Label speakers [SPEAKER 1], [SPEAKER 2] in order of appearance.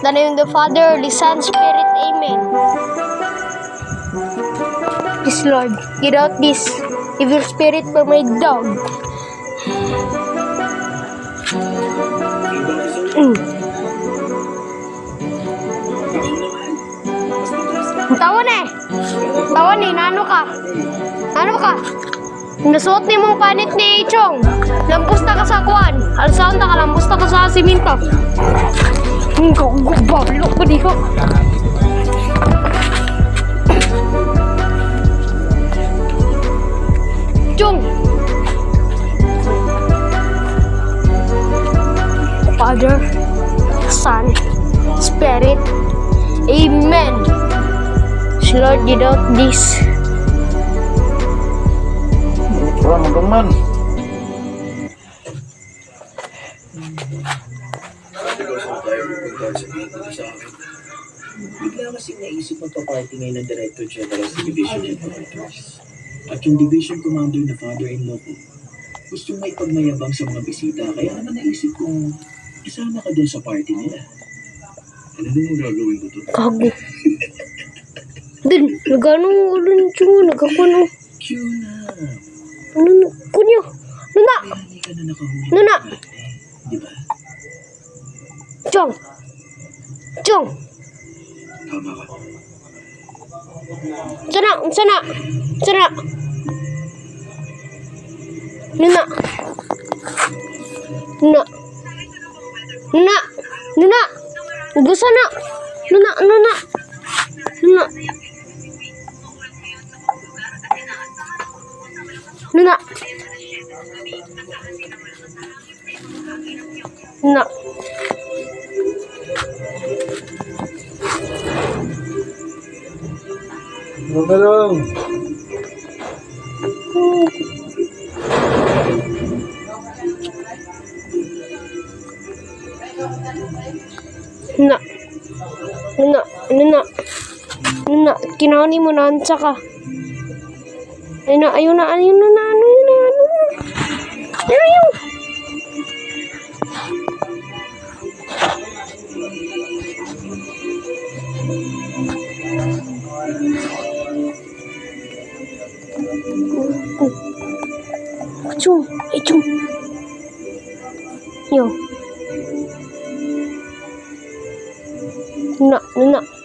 [SPEAKER 1] the name of the Father, the Son, Spirit. Amen. Please, Lord, get out this evil spirit from my dog. Tawan eh, nano ka? Ano ka? Nasuot ni mong panit ni Chong. Lambos na ka sa kuwan. Alsaon na ka, lambos na ka sa siminto. Balo ko dito. Chong! Father, Son, Spirit. Amen. Lord, get out this.
[SPEAKER 2] Wala magaman.
[SPEAKER 3] Bigla kasing naisip magpa-party ngayon ng Director General sa Division Headquarters. At yung Division Commander na father-in-law ko, gustong may pagmayabang sa mga bisita, kaya naman naisip kong isama ka doon sa party nila. Ano naman gagawin ko to?
[SPEAKER 1] Kago. Dun, nagano ulo ni Chong, nagkakuno.
[SPEAKER 3] Q na.
[SPEAKER 1] Ano na? Kunyo! Nuna!
[SPEAKER 3] Kaya hindi ka na nakahuli.
[SPEAKER 1] Nuna!
[SPEAKER 3] Di ba?
[SPEAKER 1] Chong! Chong!
[SPEAKER 3] Tama ka.
[SPEAKER 1] Sana! Sana! Sana! Nuna! Nuna! Nuna! Nuna! Gusto na! Nuna! Nuna! Nuna! Nuna! Nuna!
[SPEAKER 2] Magalong.
[SPEAKER 1] Nuna! Nuna! Nuna! Nuna! Kinani mo na ansa ka. Ayun na! Ayun na! Ayun na! Ayun na! Ayun na! Ayun! Chong! Eh, Chong! Yo! Nuna! Nuna!